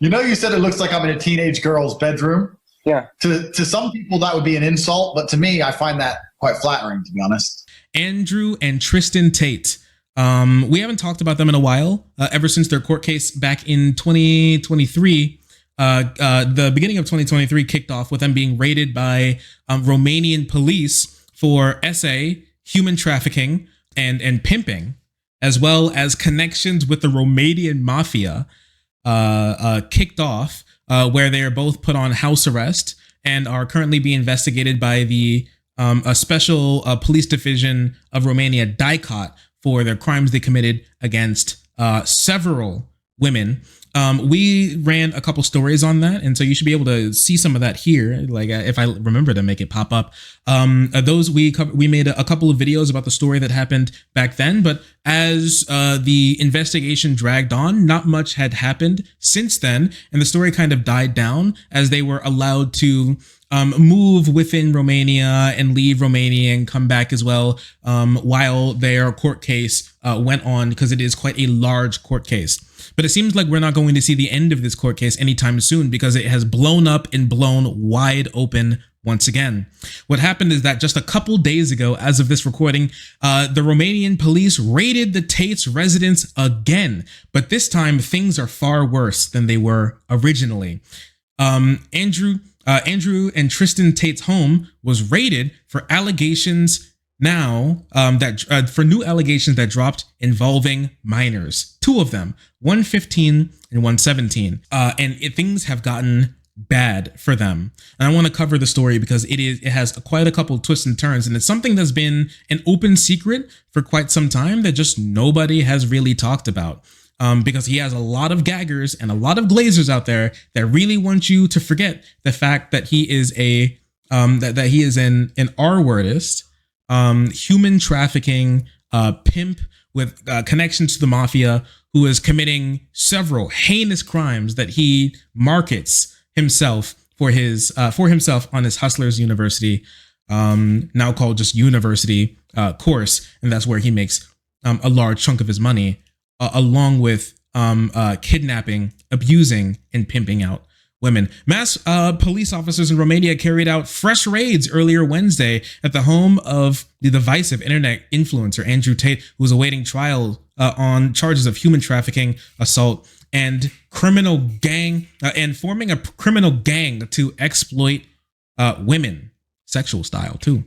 You know, you said it looks like I'm in a teenage girl's bedroom. Yeah. To some people, that would be an insult, but to me, I find that quite flattering, to be honest. Andrew and Tristan Tate. We haven't talked about them in a while, ever since their court case back in 2023. The beginning of 2023 kicked off with them being raided by Romanian police for SA, human trafficking, and pimping, as well as connections with the Romanian mafia, kicked off, where they are both put on house arrest and are currently being investigated by the a special police division of Romania, Tate, for their crimes they committed against several women. We ran a couple stories on that, and so you should be able to see some of that here. Like if I remember to make it pop up, those we made a couple of videos about the story that happened back then. But as the investigation dragged on, not much had happened since then, and the story kind of died down as they were allowed to move within Romania and leave Romania and come back as well, while their court case went on, because it is quite a large court case. But it seems like we're not going to see the end of this court case anytime soon, because it has blown up and blown wide open once again. What happened is that just a couple days ago, as of this recording, the Romanian police raided the Tate's residence again, but this time things are far worse than they were originally. Andrew and Tristan Tate's home was raided for allegations for new allegations that dropped involving minors, two of them, 115 and 117, and things have gotten bad for them. And I want to cover the story because it has quite a couple of twists and turns, and it's something that's been an open secret for quite some time that just nobody has really talked about. Because he has a lot of gaggers and a lot of glazers out there that really want you to forget the fact that he is that he is an R-wordist, human trafficking pimp with connections to the mafia, who is committing several heinous crimes that he markets himself for himself on his Hustlers University, now called just University course, and that's where he makes a large chunk of his money, along with kidnapping, abusing, and pimping out women. Mass police officers in Romania carried out fresh raids earlier Wednesday at the home of the divisive internet influencer Andrew Tate, who was awaiting trial on charges of human trafficking, assault, and forming a criminal gang to exploit women, sexual style too.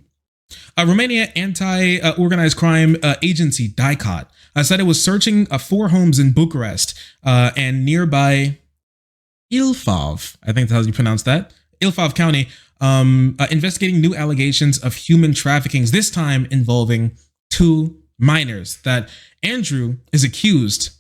Romania anti-organized crime agency Tate said it was searching 4 homes in Bucharest and nearby Ilfov, I think that's how you pronounce that, Ilfov County, investigating new allegations of human trafficking, this time involving 2 minors that Andrew is accused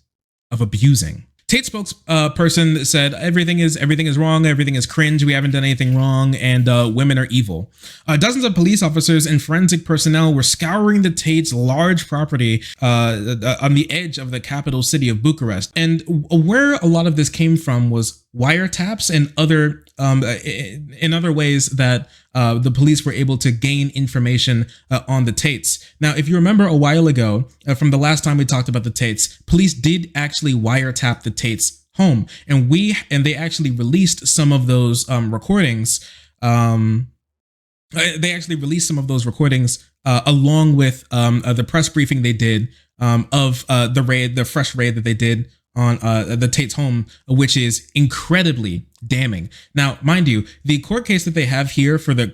of abusing. Tate spokesperson said everything is wrong, everything is cringe, we haven't done anything wrong, and women are evil. Dozens of police officers and forensic personnel were scouring the Tate's large property on the edge of the capital city of Bucharest. And where a lot of this came from was wiretaps and other in other ways that the police were able to gain information on the Tates. Now, if you remember a while ago, from the last time we talked about the Tates, police did actually wiretap the Tates home, and they actually released some of those recordings. They actually released some of those recordings along with the press briefing they did of the fresh raid that they did on the Tate's home, which is incredibly damning. Now, mind you, the court case that they have here for the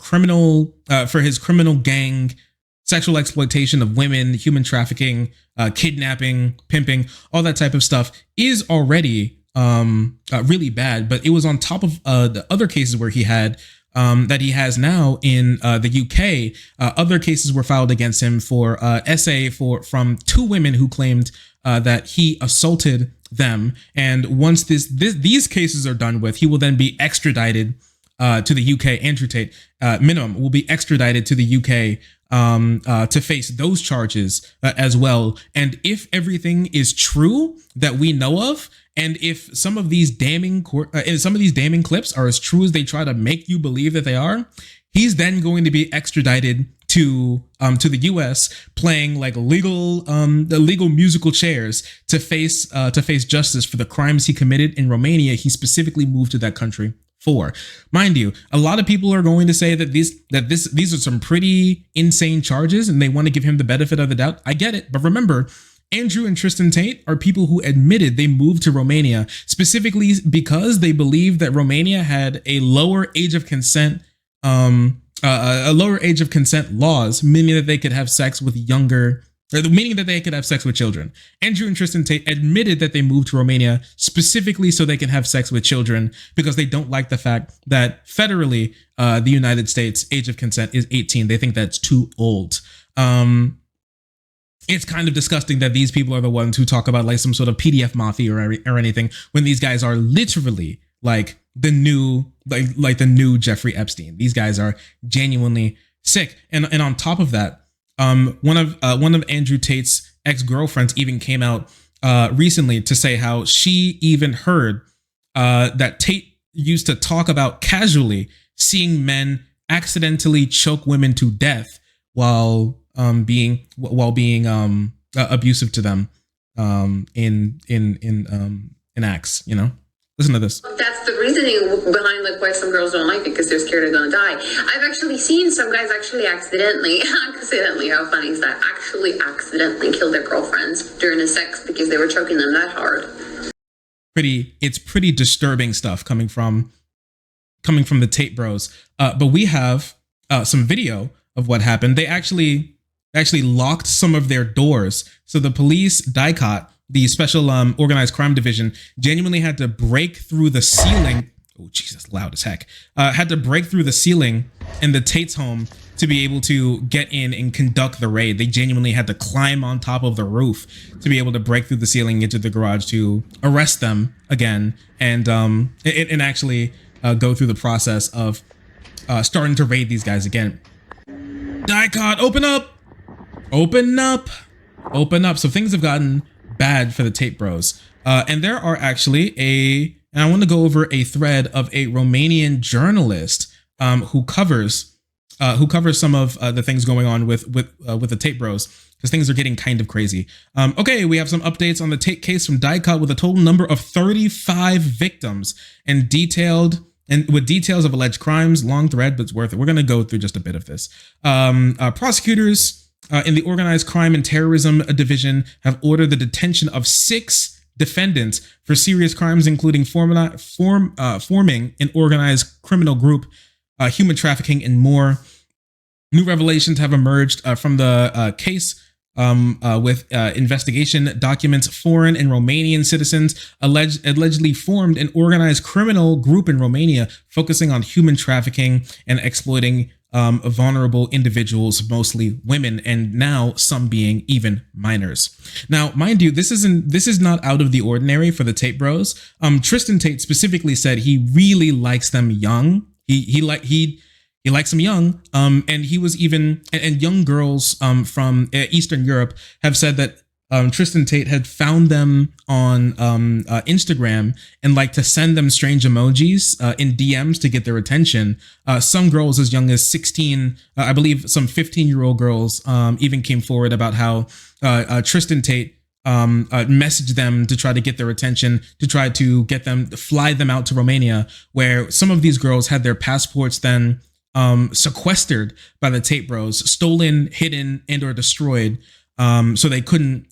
for his criminal gang, sexual exploitation of women, human trafficking, kidnapping, pimping, all that type of stuff is already really bad. But it was on top of the other cases where he had that he has now in the UK. Other cases were filed against him for from 2 women who claimed that he assaulted them. And once these cases are done with, he will then be extradited to the UK. Andrew Tate, minimum, will be extradited to the UK to face those charges as well. And if everything is true that we know of, and if some of these damning clips are as true as they try to make you believe that they are, he's then going to be extradited to the U.S. playing like the legal musical chairs to face justice for the crimes he committed in Romania. He specifically moved to that country for. Mind you, a lot of people are going to say that these are some pretty insane charges, and they want to give him the benefit of the doubt. I get it, but remember, Andrew and Tristan Tate are people who admitted they moved to Romania specifically because they believed that Romania had a lower age of consent, laws, meaning that they could have sex with children. Andrew and Tristan Tate admitted that they moved to Romania specifically so they can have sex with children because they don't like the fact that federally, the United States age of consent is 18. They think that's too old. It's kind of disgusting that these people are the ones who talk about like some sort of PDF mafia or anything when these guys are literally like the new Jeffrey Epstein. These guys are genuinely sick. And on top of that, one of Andrew Tate's ex-girlfriends even came out recently to say how she even heard that Tate used to talk about casually seeing men accidentally choke women to death while being abusive to them in acts, you know. Listen to this. That's the reasoning behind like why some girls don't like it, because they're scared they're gonna die. I've actually seen some guys actually accidentally, how funny is that? Accidentally kill their girlfriends during a sex because they were choking them that hard. It's pretty disturbing stuff coming from the Tate bros. But we have some video of what happened. They actually locked some of their doors. So the police, DICOT, the special organized crime division, genuinely had to break through the ceiling. Oh, Jesus, loud as heck. Had to break through the ceiling in the Tate's home to be able to get in and conduct the raid. They genuinely had to climb on top of the roof to be able to break through the ceiling into the garage to arrest them again and actually go through the process of starting to raid these guys again. DICOT, open up! Open up! Open up. So things have gotten bad for the Tate bros. And there are actually and I want to go over a thread of a Romanian journalist who covers some of the things going on with the Tate bros, because things are getting kind of crazy. Okay, we have some updates on the Tate case from DICOT with a total number of 35 victims and with details of alleged crimes. Long thread, but it's worth it. We're going to go through just a bit of this. Prosecutors in the Organized Crime and Terrorism Division have ordered the detention of 6 defendants for serious crimes, including forming an organized criminal group, human trafficking, and more. New revelations have emerged from the case with investigation documents. Foreign and Romanian citizens allegedly formed an organized criminal group in Romania focusing on human trafficking and exploiting vulnerable individuals, mostly women, and now some being even minors. Now, mind you, this is not out of the ordinary for the Tate bros. Tristan Tate specifically said he really likes them young. He likes them young. And he was even, and young girls from Eastern Europe have said that Tristan Tate had found them on Instagram and like to send them strange emojis in DMs to get their attention. Some girls as young as 16, I believe some 15-year-old girls even came forward about how Tristan Tate messaged them to try to get their attention, to try to get them, fly them out to Romania, where some of these girls had their passports then sequestered by the Tate bros, stolen, hidden, and or destroyed. So they couldn't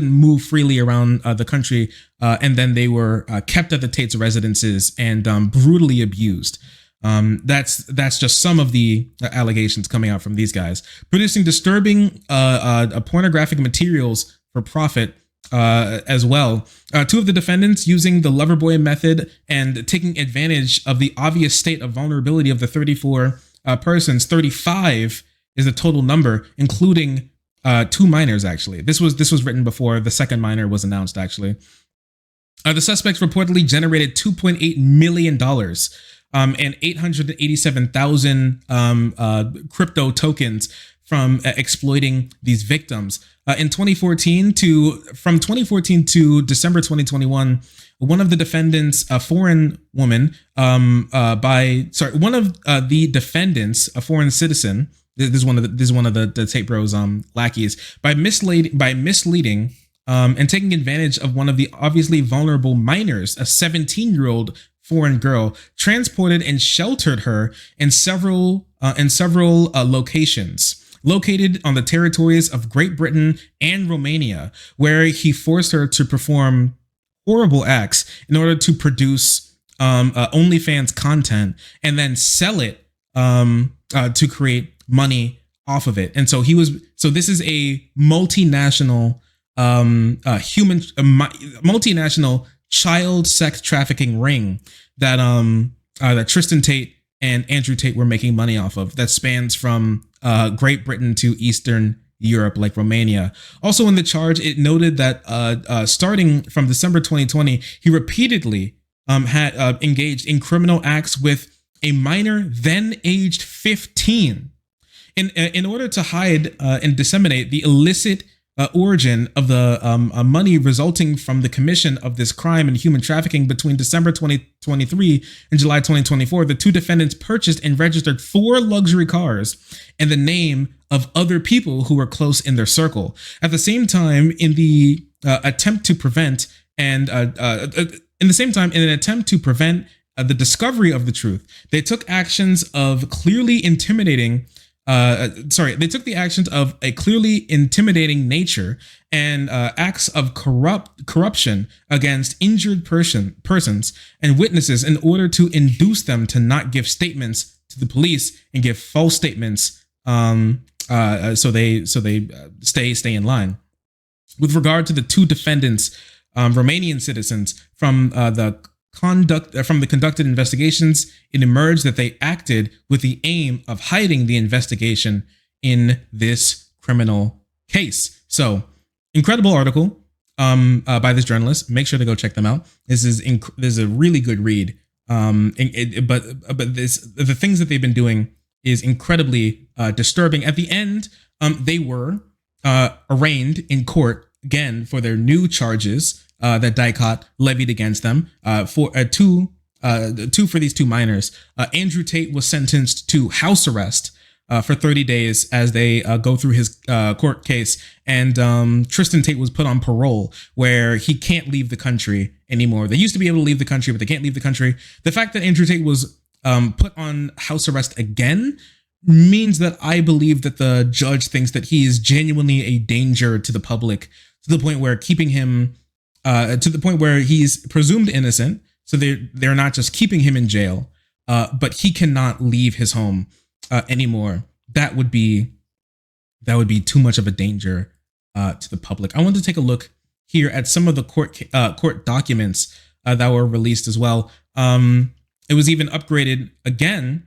move freely around the country, and then they were kept at the Tate's residences and brutally abused. That's just some of the allegations coming out from these guys. Producing disturbing pornographic materials for profit as well. 2 of the defendants using the Loverboy method and taking advantage of the obvious state of vulnerability of the 34 persons. 35 is the total number, including 2 minors, actually. This was written before the second minor was announced, actually. The suspects reportedly generated $2.8 million and 887,000 crypto tokens from exploiting these victims. From 2014 to December 2021, one of the defendants, a foreign woman, one of the defendants, a foreign citizen, This is one of the Tate Bros lackeys by misleading and taking advantage of one of the obviously vulnerable minors, a 17-year-old foreign girl, transported and sheltered her in several locations located on the territories of Great Britain and Romania, where he forced her to perform horrible acts in order to produce OnlyFans content and then sell it to create money off of it. And so this is a multinational multinational child sex trafficking ring that that Tristan Tate and Andrew Tate were making money off of, that spans from Great Britain to Eastern Europe, like Romania. Also in the charge, it noted that starting from December 2020, he repeatedly had engaged in criminal acts with a minor then aged 15 in order to hide and disseminate the illicit origin of the money resulting from the commission of this crime and human trafficking. Between December 2023 and July 2024, the two defendants purchased and registered 4 luxury cars in the name of other people who were close in their circle. At the same time, in the attempt to prevent the discovery of the truth, they took actions of clearly intimidating. They took the actions of a clearly intimidating nature and acts of corruption against injured persons and witnesses in order to induce them to not give statements to the police and give false statements, so they stay in line. With regard to the two defendants, Romanian citizens, from the conducted investigations, it emerged that they acted with the aim of hiding the investigation in this criminal case. So, incredible article by this journalist. Make sure to go check them out. This is a really good read. But the things that they've been doing is incredibly disturbing. At the end, they were arraigned in court again for their new charges that Tate levied against them for two for these two minors. Andrew Tate was sentenced to house arrest for 30 days as they go through his court case, and Tristan Tate was put on parole, where he can't leave the country anymore. They used to be able to leave the country, but they can't leave the country. The fact that Andrew Tate was put on house arrest again means that I believe that the judge thinks that he is genuinely a danger to the public, to the point where keeping him to the point where he's presumed innocent. So they're not just keeping him in jail, but he cannot leave his home anymore. That would be too much of a danger to the public. I want to take a look here at some of the court documents that were released as well. It was even upgraded again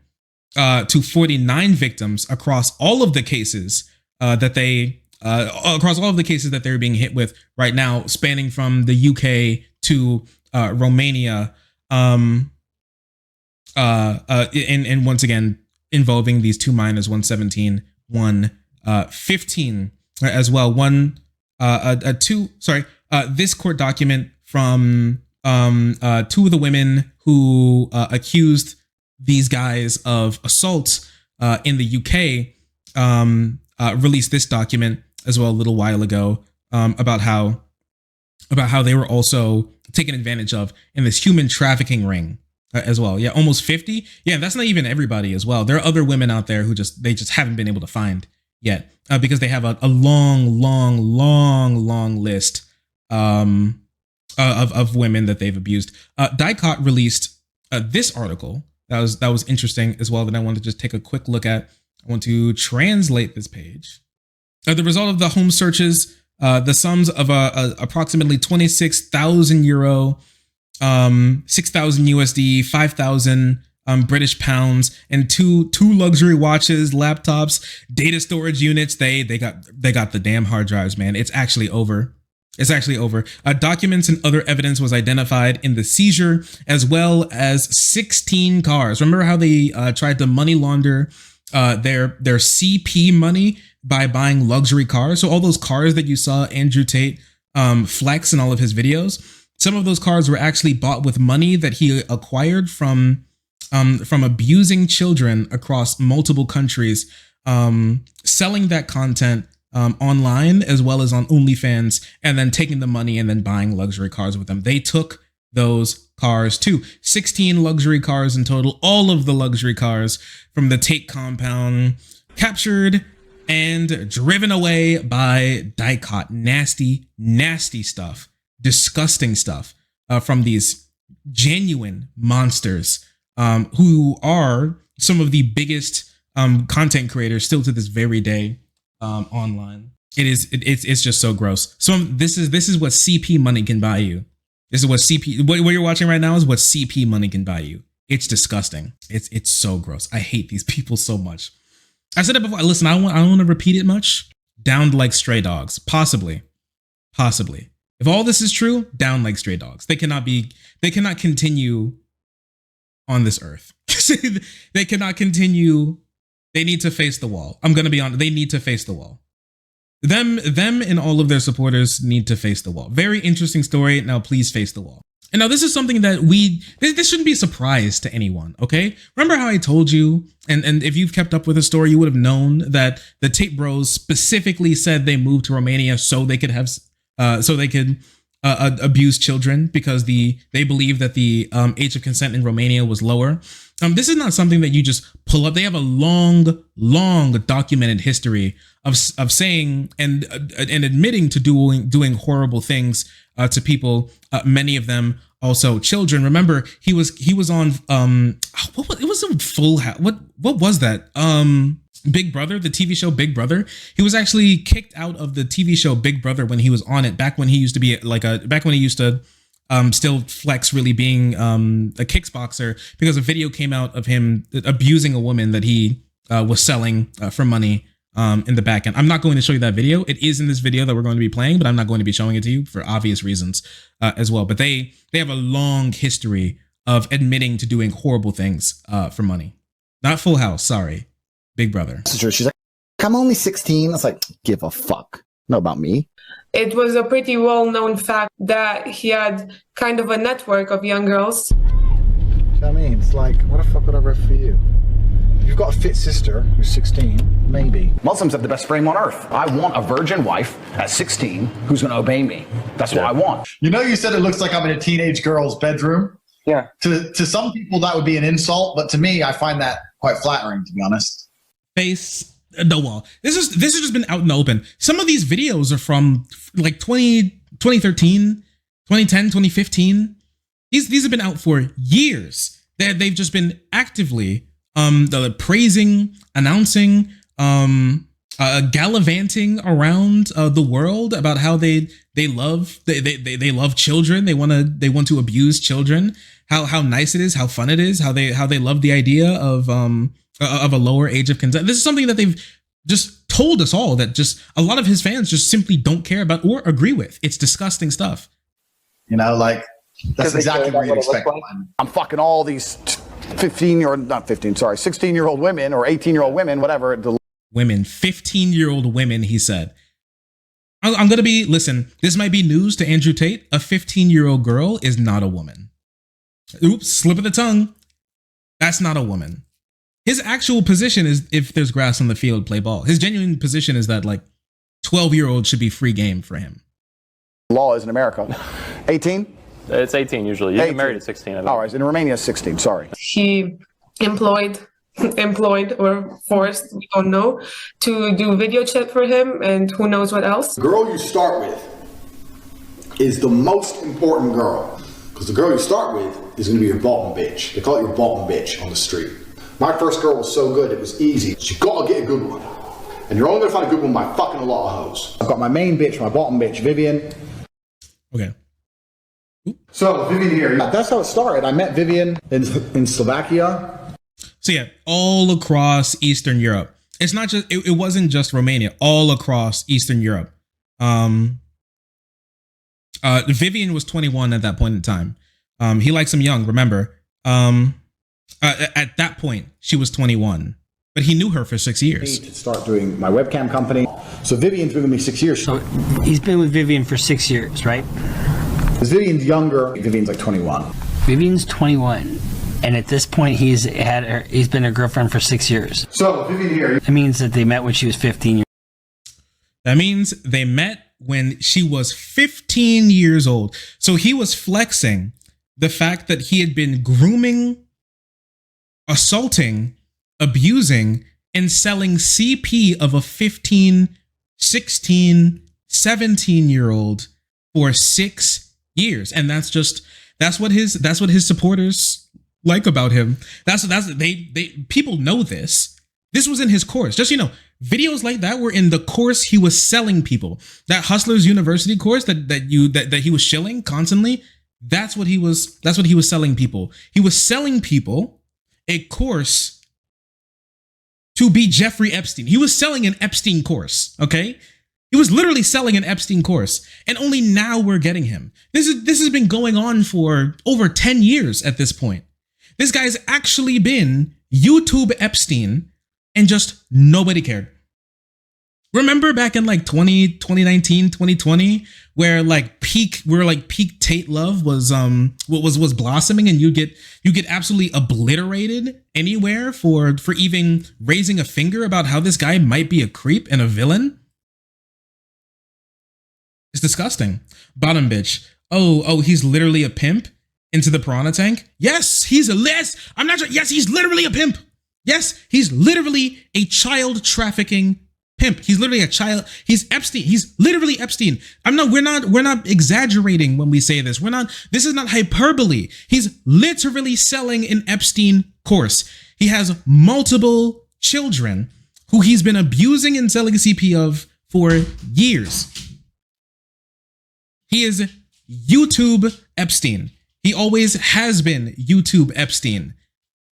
to 49 victims across all of the cases that they're being hit with right now, spanning from the UK to Romania, and once again involving these two minors, 117, 115 as well. This court document from two of the women who accused these guys of assault in the UK released this document as well a little while ago, about how they were also taken advantage of in this human trafficking ring as well. Yeah, almost 50. Yeah, that's not even everybody as well. There are other women out there who just haven't been able to find yet, because they have a long list of women that they've abused. Tate released this article that was interesting as well, that I want to just take a quick look at. I want to translate this page. The result of the home searches, the sums of approximately 26,000 euro, 6,000 USD, 5,000 British pounds, and two luxury watches, laptops, data storage units. They got the damn hard drives, man. It's actually over. Documents and other evidence was identified in the seizure, as well as 16 cars. Remember how they tried to money launder their CP money by buying luxury cars? So all those cars that you saw Andrew Tate flex in all of his videos, some of those cars were actually bought with money that he acquired from abusing children across multiple countries, selling that content online as well as on OnlyFans, and then taking the money and then buying luxury cars with them. They took those cars too. 16 luxury cars in total, all of the luxury cars from the Tate compound captured and driven away by Tate. Nasty, nasty stuff, disgusting stuff from these genuine monsters who are some of the biggest content creators still to this very day online. It's just so gross. So this is what CP money can buy you. This is what what you're watching right now is what CP money can buy you. It's disgusting. It's so gross. I hate these people so much. I said it before. Listen, I don't want to repeat it much. Downed like stray dogs. Possibly. If all this is true, down like stray dogs. They cannot continue on this earth. They cannot continue. They need to face the wall. I'm going to be honest. They need to face the wall. Them and all of their supporters need to face the wall. Very interesting story. Now, please face the wall. And now this is something that this shouldn't be a surprise to anyone, okay? Remember how I told you, and if you've kept up with the story, you would have known that the Tate Bros specifically said they moved to Romania so they could abuse children because they believe that the age of consent in Romania was lower. This is not something that you just pull up. They have a long documented history of saying and admitting to doing horrible things to people. Many of them also children. Remember, he was on it was a Full House. What was that? Big Brother, the TV show Big Brother. He was actually kicked out of the TV show Big Brother when he was on it. Back when he used to be still flex really being a kickboxer, because a video came out of him abusing a woman that he was selling for money in the back end. I'm not going to show you that video. It is in this video that we're going to be playing, but I'm not going to be showing it to you for obvious reasons as well. But they have a long history of admitting to doing horrible things for money. Not Full House, sorry. Big Brother. She's like, I'm only 16. I was like, give a fuck. Know about me. It was a pretty well-known fact that he had kind of a network of young girls. You know what I mean? It's like, what the fuck would I ref for you? You've got a fit sister who's 16, maybe. Muslims have the best frame on earth. I want a virgin wife at 16 who's going to obey me. That's what I want. You know, you said it looks like I'm in a teenage girl's bedroom. Yeah. To some people, that would be an insult, but to me, I find that quite flattering, to be honest. Face the wall. This has just been out in the open. Some of these videos are from like 2013, 2010, 2015. These have been out for years. They've just been actively praising, announcing, gallivanting around the world about how they love children. They want to abuse children. How nice it is, how fun it is, how they love the idea of a lower age of consent. This is something that they've just told us all, that just a lot of his fans just simply don't care about or agree with. It's disgusting stuff. You know, like that's exactly what you'd expect. I'm fucking all these 16-year-old women or 18-year-old women, whatever. Women, 15-year-old women, he said. I'm going to listen, this might be news to Andrew Tate. A 15-year-old girl is not a woman. Oops, slip of the tongue. That's not a woman. His actual position is, if there's grass on the field, play ball. His genuine position is that like 12-year-olds should be free game for him. Law is in America. 18? It's 18 usually. You get married at 16. I think. All right, in Romania it's 16, sorry. He employed or forced, we don't know, to do video chat for him and who knows what else. The girl you start with is the most important girl, because the girl you start with is going to be your bottom bitch. They call it your bottom bitch on the street. My first girl was so good, it was easy. You gotta get a good one. And you're only gonna find a good one by fucking a lot of hoes. I've got my main bitch, my bottom bitch, Vivian. Okay. So, Vivian here. That's how it started. I met Vivian in Slovakia. So yeah, all across Eastern Europe. It's not just, it wasn't just Romania, all across Eastern Europe. Vivian was 21 at that point in time. He likes him young, remember. At that point, she was 21, but he knew her for 6 years. To start doing my webcam company. So Vivian's been with me 6 years. So he's been with Vivian for 6 years, right? Because Vivian's younger. Vivian's like 21. Vivian's 21. And at this point, he's been her girlfriend for 6 years. So, Vivian here. It means that they met when she was 15 years. That means they met when she was 15 years old. So he was flexing the fact that he had been grooming, assaulting, abusing, and selling CP of a 15, 16, 17-year-old for 6 years. And that's what his supporters like about him. People know this. This was in his course. Just, videos like that were in the course he was selling people. That Hustlers University course that he was shilling constantly. That's what he was selling people. He was selling people a course to be Jeffrey Epstein. He was selling an Epstein course, okay? He was literally selling an Epstein course, and only now we're getting him. This has been going on for over 10 years at this point. This guy's actually been YouTube Epstein, and just nobody cared. Remember back in like 2019, 2020, where peak Tate love was blossoming, and you get absolutely obliterated anywhere for even raising a finger about how this guy might be a creep and a villain. It's disgusting. Bottom bitch. Oh, he's literally a pimp into the piranha tank. Yes, he's I'm not sure. Yes, he's literally a pimp. Yes, he's literally a child trafficking pimp. He's literally a child. He's Epstein. He's literally Epstein. We're not exaggerating when we say this. This is not hyperbole. He's literally selling an Epstein course. He has multiple children who he's been abusing and selling CP of for years. He is YouTube Epstein. He always has been YouTube Epstein.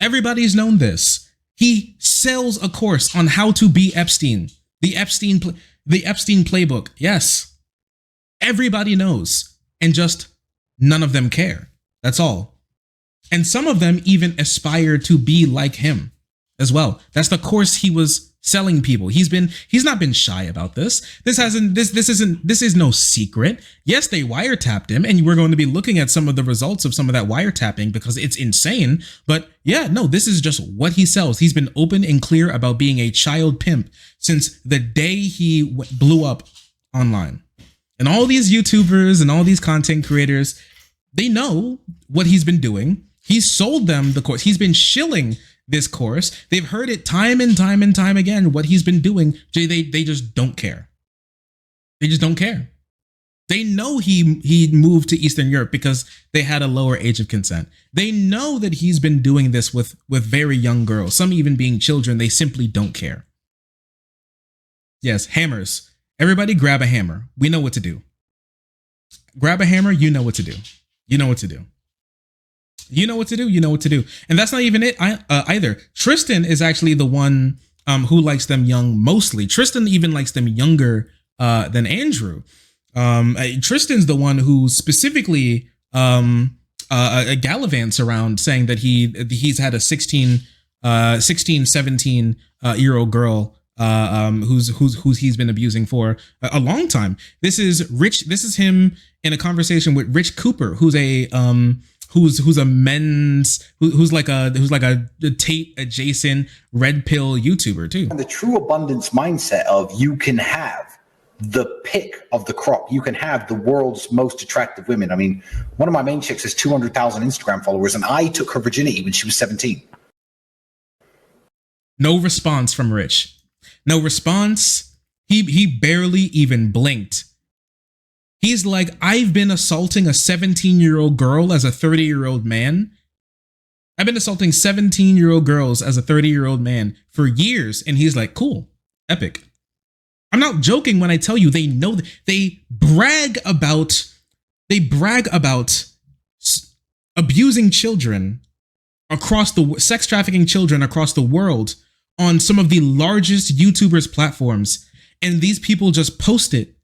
Everybody's known this. He sells a course on how to be Epstein. The Epstein playbook. Yes. Everybody knows. And just none of them care. That's all. And some of them even aspire to be like him as well. That's the course he was selling people. He's not been shy about this. This is no secret. Yes, they wiretapped him, and we're going to be looking at some of the results of some of that wiretapping because it's insane. But yeah, no, this is just what he sells. He's been open and clear about being a child pimp since the day he blew up online. And all these YouTubers and all these content creators, they know what he's been doing. He's sold them the course. He's been shilling this course. They've heard it time and time and time again, what he's been doing. They just don't care. They just don't care. They know he moved to Eastern Europe because they had a lower age of consent. They know that he's been doing this with very young girls, some even being children. They simply don't care. Yes, hammers. Everybody grab a hammer. We know what to do. Grab a hammer. You know what to do. You know what to do. You know what to do. You know what to do. And that's not even it either. Tristan is actually the one who likes them young mostly. Tristan even likes them younger than Andrew. Tristan's the one who specifically gallivants around saying that he's had a 16, 17 year old girl who's he's been abusing for a long time. This is him in a conversation with Rich Cooper, who's a Tate adjacent red pill YouTuber too. And the true abundance mindset of you can have the pick of the crop. You can have the world's most attractive women. I mean, one of my main chicks has 200,000 Instagram followers, and I took her virginity when she was 17. No response from Rich. No response. He barely even blinked. He's like, I've been assaulting a 17-year-old girl as a 30-year-old man. I've been assaulting 17-year-old girls as a 30-year-old man for years. And he's like, cool, epic. I'm not joking when I tell you they know that they brag about abusing children across the sex trafficking children across the world on some of the largest YouTubers platforms. And these people just post it.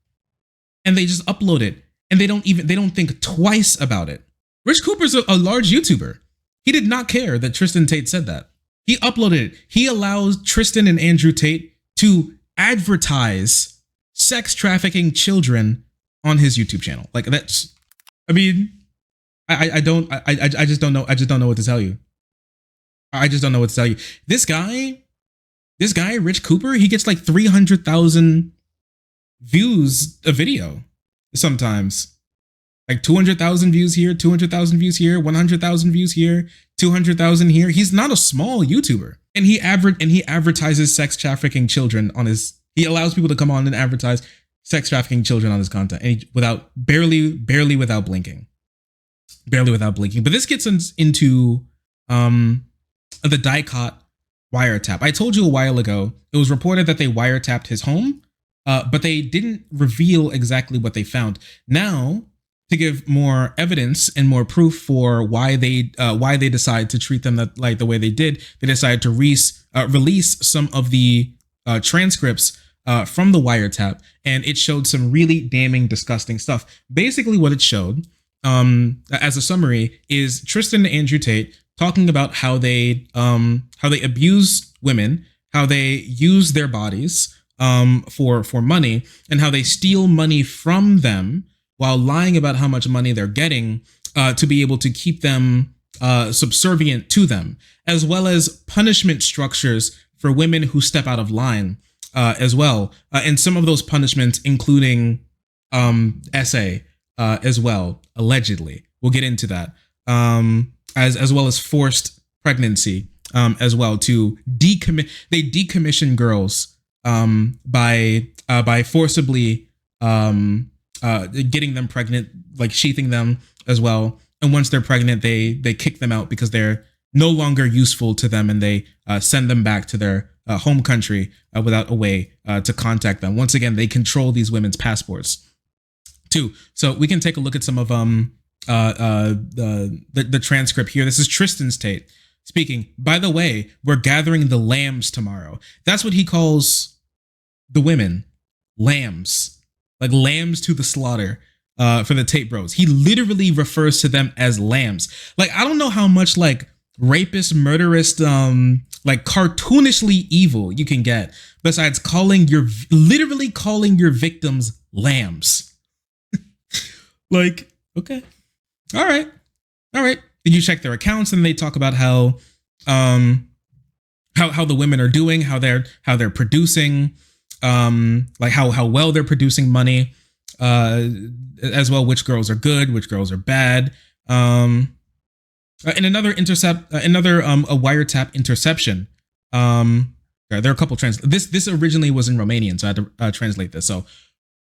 And they just upload it, and they don't think twice about it. Rich Cooper's a large YouTuber. He did not care that Tristan Tate said that. He uploaded it. He allows Tristan and Andrew Tate to advertise sex trafficking children on his YouTube channel. Like that's, I mean, I just don't know. I just don't know what to tell you. I just don't know what to tell you. This guy, Rich Cooper, he gets like 300,000 views a video sometimes. Like 200,000 views here, 200,000 views here, 100,000 views here, 200,000 here. He's not a small YouTuber, and he advertises sex trafficking children on his. He allows people to come on and advertise sex trafficking children on his content, and without barely without blinking, But this gets into the Dicot wiretap. I told you a while ago. It was reported that they wiretapped his home, but they didn't reveal exactly what they found. Now, to give more evidence and more proof for why they decide to treat them the way they did, they decided to release some of the transcripts from the wiretap, and it showed some really damning, disgusting stuff. Basically, what it showed, as a summary, is Tristan and Andrew Tate talking about how they abuse women, how they use their bodies for money, and how they steal money from them while lying about how much money they're getting to be able to keep them subservient to them, as well as punishment structures for women who step out of line as well. And some of those punishments including SA as well, allegedly. We'll get into that. As well as forced pregnancy as well. They decommission girls by forcibly getting them pregnant, like sheathing them as well. And once they're pregnant, they kick them out because they're no longer useful to them, and they send them back to their home country without a way to contact them. Once again, they control these women's passports too. So we can take a look at some of the transcript here. This is Tristan's Tate speaking. By the way, we're gathering the lambs tomorrow. That's what he calls the women, lambs. Like lambs to the slaughter for the Tate bros. He literally refers to them as lambs. Like, I don't know how much like rapist, murderous, like cartoonishly evil you can get besides literally calling your victims lambs. Like, okay. All right. Did you check their accounts? And they talk about how the women are doing, how they're producing, like how well they're producing money, as well, which girls are good, which girls are bad. And another a wiretap interception. There are a couple this originally was in Romanian, so I had to translate this. So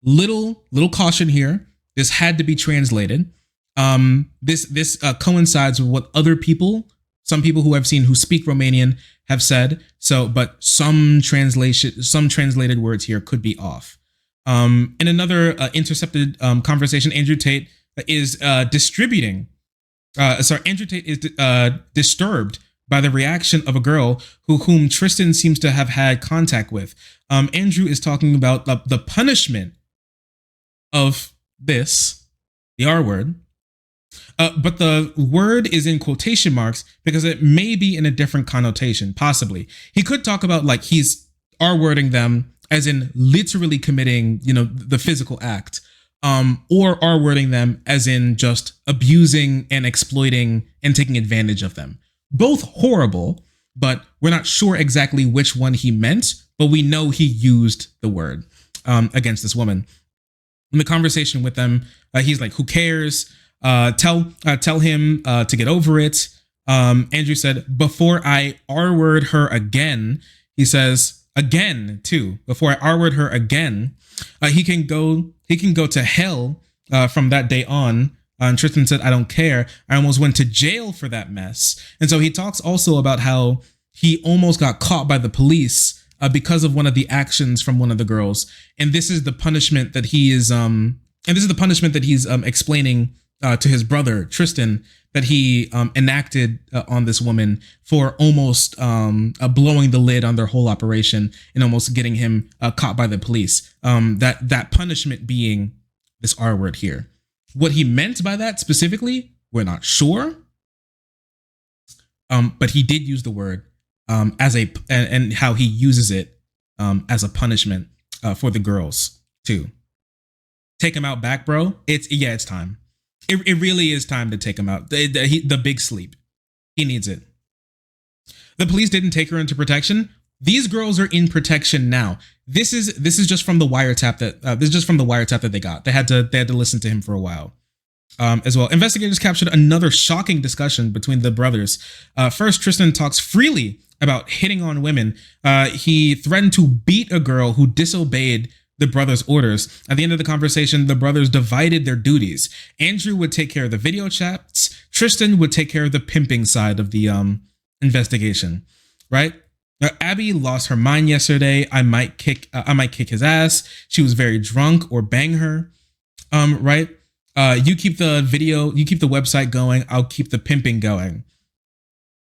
little caution here. This had to be translated. This coincides with what some people who I've seen who speak Romanian have said. So, but some translated words here could be off. In another intercepted conversation, Andrew Tate is disturbed by the reaction of a girl whom Tristan seems to have had contact with. Andrew is talking about the punishment of this, the R word. But the word is in quotation marks because it may be in a different connotation, possibly. He could talk about like he's R-wording them as in literally committing, the physical act, or R-wording them as in just abusing and exploiting and taking advantage of them. Both horrible, but we're not sure exactly which one he meant, but we know he used the word against this woman. In the conversation with them, he's like, who cares? Tell him to get over it. Andrew said, before I R-word her again, he says again too, before I R-word her again, he can go to hell from that day on. And Tristan said, I don't care. I almost went to jail for that mess. And so he talks also about how he almost got caught by the police because of one of the actions from one of the girls. And this is the punishment that he is, explaining to his brother, Tristan, that he enacted on this woman for almost blowing the lid on their whole operation and almost getting him caught by the police. That punishment being this R word here. What he meant by that specifically, we're not sure. But he did use the word and how he uses it as a punishment for the girls too. Take him out back, bro. It's time. It really is time to take him out. The big sleep. He needs it. The police didn't take her into protection. These girls are in protection now. This is just from the wiretap that they got. They had to listen to him for a while. As well, investigators captured another shocking discussion between the brothers. First, Tristan talks freely about hitting on women. He threatened to beat a girl who disobeyed the brothers' orders. At the end of the conversation, the brothers divided their duties. Andrew would take care of the video chats. Tristan would take care of the pimping side of the investigation. Right? Abby lost her mind yesterday. I might kick his ass. She was very drunk, or bang her. Right? You keep the website going. I'll keep the pimping going.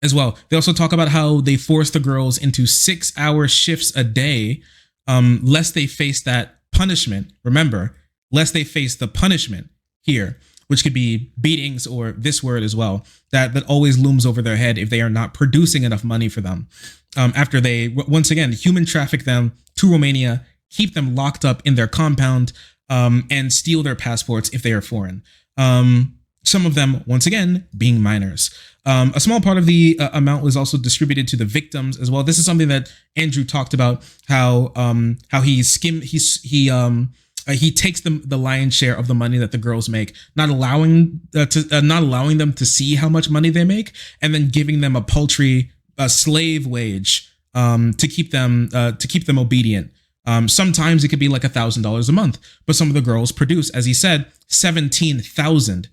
As well, they also talk about how they force the girls into 6-hour shifts a day, lest they face that punishment. Remember, lest they face the punishment here, which could be beatings or this word as well, that always looms over their head if they are not producing enough money for them. After they, once again, human traffic them to Romania, keep them locked up in their compound, and steal their passports if they are foreign. Some of them, once again, being minors. A small part of the amount was also distributed to the victims as well. This is something that Andrew talked about, how he takes the lion's share of the money that the girls make, not allowing them to see how much money they make, and then giving them a paltry slave wage to keep them obedient. Sometimes it could be like $1,000 a month, but some of the girls produce, as he said, $17,000.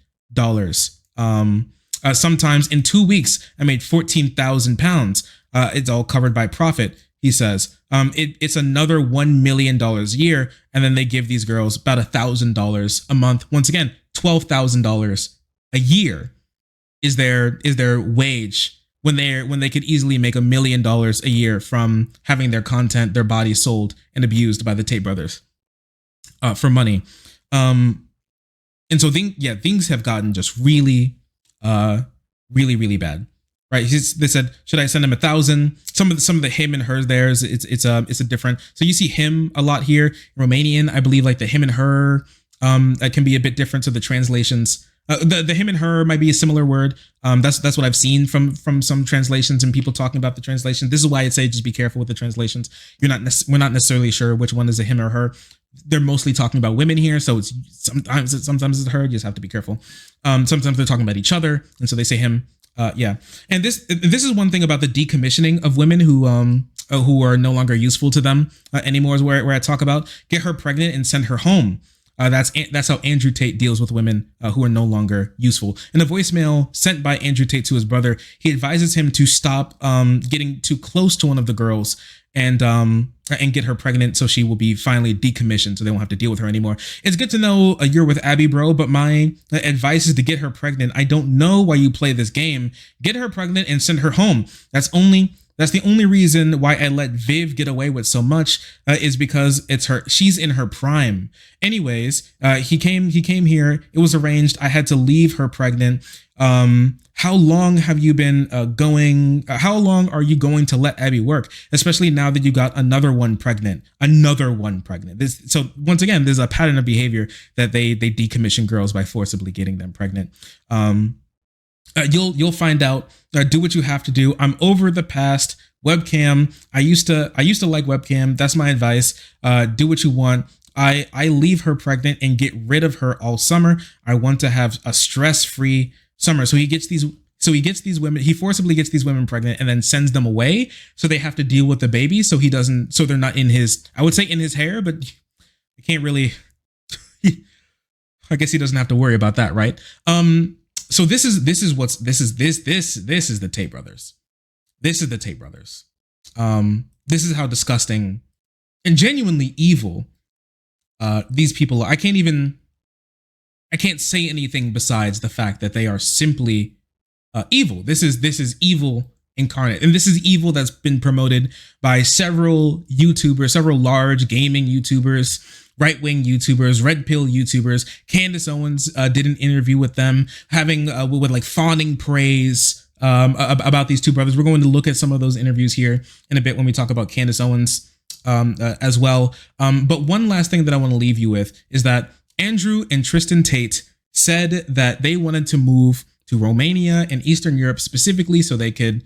Sometimes in 2 weeks, I made 14,000 pounds. It's all covered by profit, he says. It's another $1 million a year. And then they give these girls about $1,000 a month. Once again, $12,000 a year is their wage when they could easily make $1 million a year from having their content, their body sold and abused by the Tate brothers for money. And so things have gotten just really, really bad, right? They said, should I send him 1,000? Some of the him and her theirs, it's a different. So you see him a lot here. Romanian, I believe, like the him and her that can be a bit different to the translations. The him and her might be a similar word. That's what I've seen from some translations and people talking about the translation. This is why I'd say just be careful with the translations. We're not necessarily sure which one is a him or her. They're mostly talking about women here, so it's sometimes it's her. You just have to be careful. Sometimes they're talking about each other, and so they say him. Yeah, and this is one thing about the decommissioning of women who are no longer useful to them anymore. Is where I talk about get her pregnant and send her home. That's how Andrew Tate deals with women who are no longer useful. In a voicemail sent by Andrew Tate to his brother, he advises him to stop getting too close to one of the girls and get her pregnant, so she will be finally decommissioned, so they won't have to deal with her anymore. It's good to know you're with Abby, bro, but my advice is to get her pregnant. I don't know why you play this game. Get her pregnant and send her home. That's the only reason why I let Viv get away with so much is because it's her. She's in her prime. Anyways, he came here. It was arranged. I had to leave her pregnant. How long have you been going? How long are you going to let Abby work? Especially now that you got another one pregnant. So once again, there's a pattern of behavior that they decommission girls by forcibly getting them pregnant. You'll find out. Do what you have to do. I'm over the past. Webcam. I used to like webcam. That's my advice. Do what you want. I leave her pregnant and get rid of her all summer. I want to have a stress-free summer. So he gets these women. He forcibly gets these women pregnant and then sends them away. So they have to deal with the baby. So they're not in his. I would say in his hair, but you can't really. I guess he doesn't have to worry about that, right? So this is the Tate brothers. This is the Tate brothers. This is how disgusting and genuinely evil these people are. I can't say anything besides the fact that they are simply evil. This is evil incarnate, and this is evil that's been promoted by several YouTubers, several large gaming YouTubers, right-wing YouTubers, red pill YouTubers. Candace Owens did an interview with them, having with like fawning praise about these two brothers. We're going to look at some of those interviews here in a bit when we talk about Candace Owens as well. But one last thing that I want to leave you with is that Andrew and Tristan Tate said that they wanted to move to Romania and Eastern Europe specifically so they could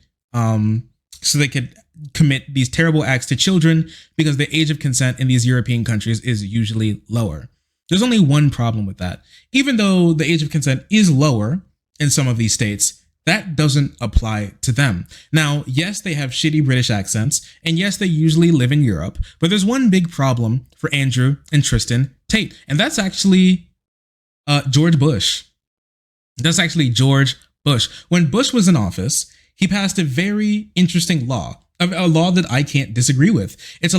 so they could commit these terrible acts to children because the age of consent in these European countries is usually lower. There's only one problem with that. Even though the age of consent is lower in some of these states, that doesn't apply to them. Now, yes, they have shitty British accents, and yes, they usually live in Europe, but there's one big problem for Andrew and Tristan Tate, and that's actually George Bush. That's actually George Bush. When Bush was in office, he passed a very interesting law, a law that I can't disagree with. It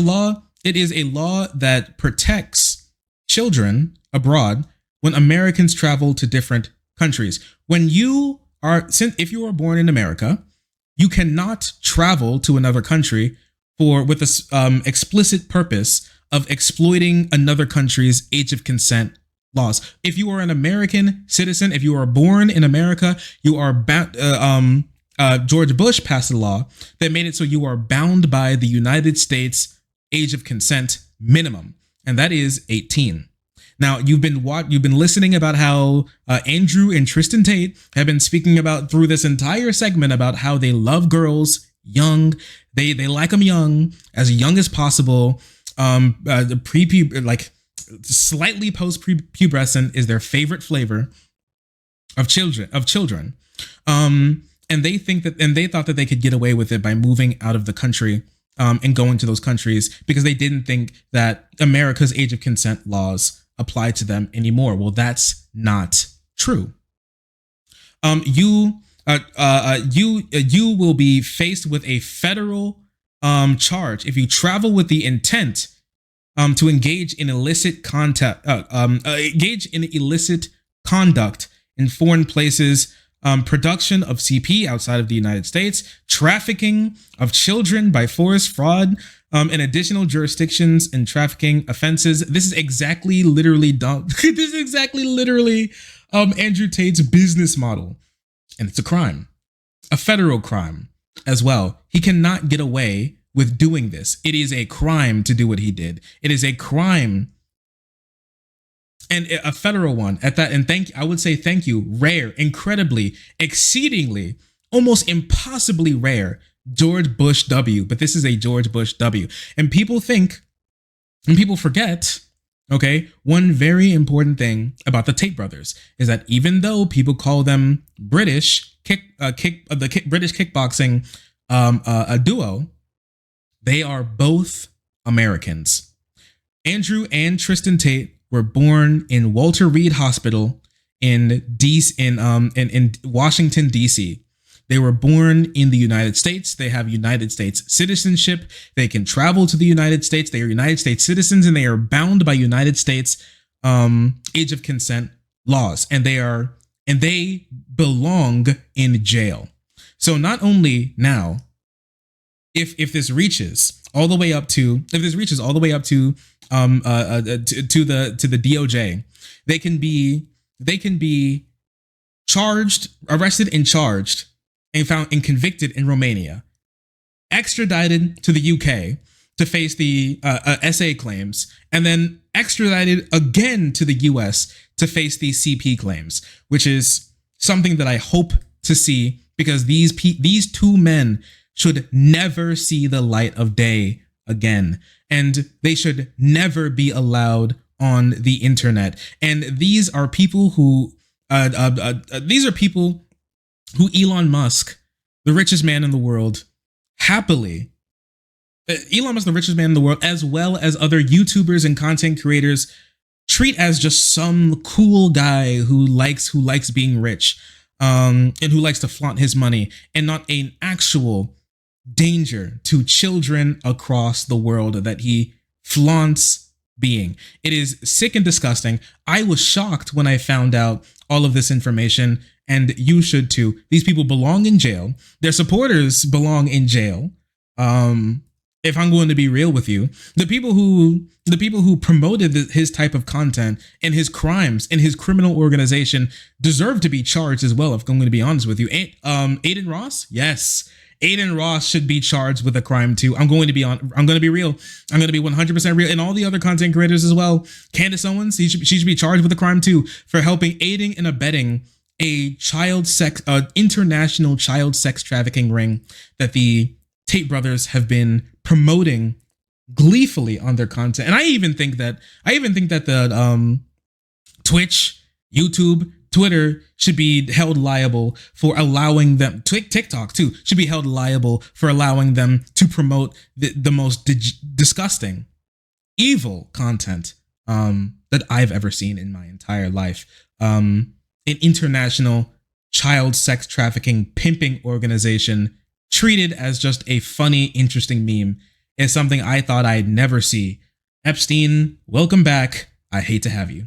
is a law that protects children abroad when Americans travel to different countries. If you are born in America, you cannot travel to another country with this explicit purpose of exploiting another country's age of consent laws. If you are an American citizen, if you are born in America, you are bound. George Bush passed a law that made it so you are bound by the United States age of consent minimum, and that is 18. Now, you've been listening about how Andrew and Tristan Tate have been speaking about through this entire segment about how they love girls young. They like them young as possible. Slightly post-pubescent is their favorite flavor of children. And they thought that they could get away with it by moving out of the country and going to those countries because they didn't think that America's age of consent laws apply to them anymore. Well, that's not true. You will be faced with a federal charge if you travel with the intent to engage in illicit conduct in foreign places, production of CP outside of the United States, trafficking of children by force, fraud, in additional jurisdictions and trafficking offenses. This is exactly literally Andrew Tate's business model. And it's a crime, a federal crime as well. He cannot get away with doing this. It is a crime to do what he did. It is a crime, and a federal one at that. And I would say thank you, rare, incredibly, exceedingly, almost impossibly rare George Bush W. But this is a George Bush W. And people forget, okay, one very important thing about the Tate brothers is that even though people call them British British kickboxing a duo, they are both Americans. Andrew and Tristan Tate were born in Walter Reed Hospital in Washington, D.C. They were born in the United States. They have United States citizenship. They can travel to the United States. They are United States citizens, and they are bound by United States age of consent laws. And they belong in jail. So not only now, if this reaches all the way up to to the DOJ, they can be arrested and charged and found and convicted in Romania, extradited to the UK to face the SA claims, and then extradited again to the US to face these CP claims, which is something that I hope to see, because these two men should never see the light of day again, and they should never be allowed on the internet. And these are people who Elon Musk, the richest man in the world, happily, Elon Musk, the richest man in the world, as well as other YouTubers and content creators, treat as just some cool guy who likes being rich, and who likes to flaunt his money, and not an actual danger to children across the world that he flaunts being. It is sick and disgusting. I was shocked when I found out all of this information, and you should too. These people belong in jail. Their supporters belong in jail. If I'm going to be real with you, the people who promoted his type of content and his crimes and his criminal organization deserve to be charged as well, if I'm going to be honest with you. Aiden Ross? Yes. Aiden Ross should be charged with a crime too. I'm going to be real. I'm going to be 100% real. And all the other content creators as well. Candace Owens, she should be charged with a crime too for aiding and abetting a international child sex trafficking ring that the Tate brothers have been promoting gleefully on their content. And I even think that the Twitch, YouTube, Twitter should be held liable for allowing them, TikTok too, should be held liable for allowing them to promote the most disgusting, evil content that I've ever seen in my entire life. An international child sex trafficking pimping organization treated as just a funny, interesting meme is something I thought I'd never see. Epstein, welcome back. I hate to have you.